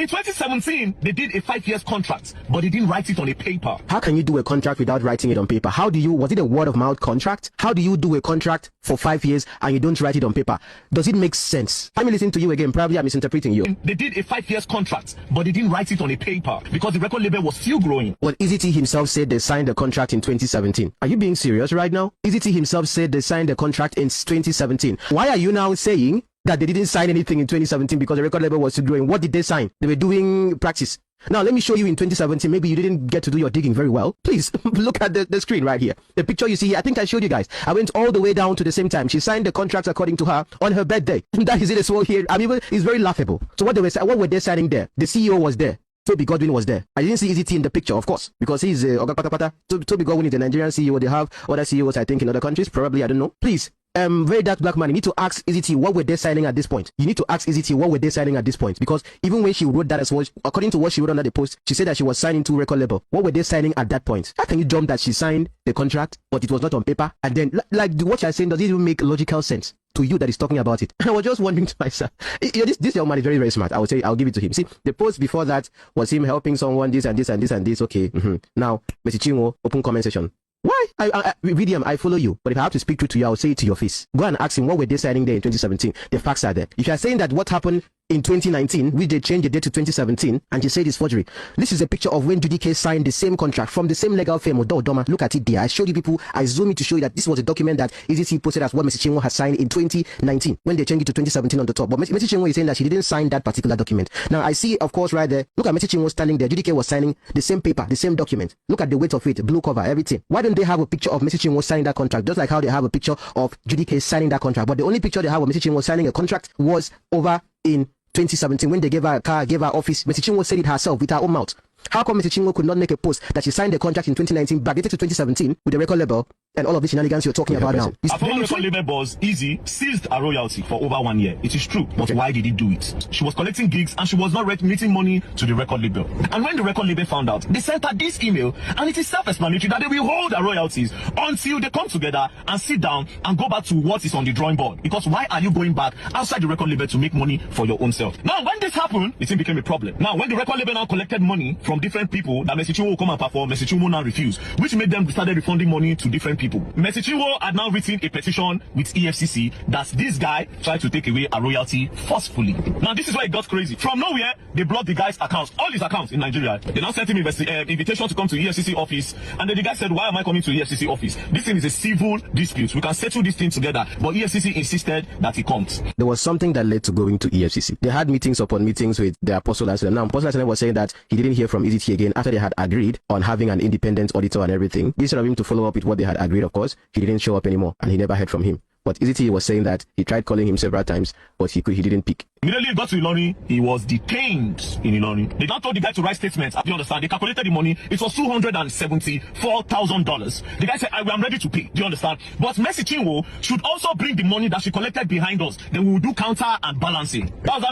In 2017, they did a 5 years contract, but they didn't write it on a paper. How can you do a contract without writing it on paper? Was it a word of mouth contract? How do you do a contract for 5 years and you don't write it on paper? Does it make sense? Let me listen to you again. Probably I'm misinterpreting you. They did a 5 years contract, but they didn't write it on a paper because the record label was still growing. Well, EZT himself said they signed the contract in 2017. Are you being serious right now? EZT himself said they signed the contract in 2017. Why are you now saying that they didn't sign anything in 2017 because the record label was still growing? What did they sign? They were doing practice. Now, let me show you in 2017. Maybe you didn't get to do your digging very well. Please, look at the screen right here. The picture you see here, I think I showed you guys. I went all the way down to the same time. She signed the contract according to her on her birthday. That is it as well here. I mean, it's very laughable. So what were they signing there? The CEO was there. Toby Godwin was there. I didn't see EZT in the picture, of course, because he's Oga Patapata. Toby Godwin is the Nigerian CEO. They have other CEOs, I think, in other countries. Probably, I don't know. Please. Very dark black man, you need to ask EZT what were they signing at this point. You need to ask EZT what were they signing at this point, because even when she wrote that as well, according to what she wrote under the post, she said that she was signing to record label. What were they signing at that point? How can you jump that she signed the contract but it was not on paper? And then like what you're saying, does it even make logical sense to you that is talking about it? I was just wondering to myself, this young man is very, very smart. I would say I'll give it to him. See, the post before that was him helping someone, this and this and this and this. Okay. Now Messi Chinwo, open comment section. Why? VDM, I follow you. But if I have to speak truth to you, I'll say it to your face. Go and ask him what were they signing there in 2017. The facts are there. If you are saying that what happened in 2019, which they changed the date to 2017, and you said it's forgery. This is a picture of when Judy K signed the same contract from the same legal firm, Odoma. Look at it there. I showed you people, I zoomed in to show you that this was a document that EZT posted as what Messi Chinwo has signed in 2019, when they changed it to 2017 on the top. But Messi Chinwo is saying that she didn't sign that particular document. Now, I see, of course, right there. Look at Messi Chinwo standing there. Judy K was signing the same paper, the same document. Look at the weight of it, blue cover, everything. Why don't they have a picture of Messi Chinwo signing that contract? Just like how they have a picture of Judy K signing that contract. But the only picture they have of Messi Chinwo signing a contract was over in 2017 when they gave her a car, gave her office. Messi Chinwo said it herself with her own mouth. How come Messi Chinwo could not make a post that she signed the contract in 2019, backdated to 2017 with the record label and all of the shenanigans you're talking about now? Our former record label boss, Easy, seized a royalty for over 1 year. It is true, but why did he do it? She was collecting gigs and she was not remitting money to the record label. And when the record label found out, they sent her this email, and it is self-explanatory that they will hold her royalties until they come together and sit down and go back to what is on the drawing board. Because why are you going back outside the record label to make money for your own self? Now, when this happened, it became a problem. Now, when the record label now collected money from different people that Messi Chinwo will come and perform, Messi Chinwo now refused, which made them started refunding money to different people. Messi Chinwo had now written a petition with EFCC that this guy tried to take away a royalty forcefully. Now, this is why it got crazy. From nowhere, they blocked the guy's accounts, all his accounts in Nigeria. They now sent him invitation to come to EFCC office, and then the guy said, why am I coming to EFCC office? This thing is a civil dispute. We can settle this thing together. But EFCC insisted that he comes. There was something that led to going to EFCC. They had meetings upon meetings with the Apostle Asylum. Now, Apostle Asylum was saying that he didn't hear from EZT again after they had agreed on having an independent auditor and everything. Instead of him to follow up with what they had agreed, of course, he didn't show up anymore and he never heard from him. But EZT was saying that he tried calling him several times, but he didn't pick. Immediately he got to Ilorin, he was detained in Ilorin. They now told the guy to write statements. Do you understand? They calculated the money. It was $274,000. The guy said, I'm ready to pay. Do you understand? But Messi Chinwo should also bring the money that she collected behind us. Then we will do counter and balancing. That was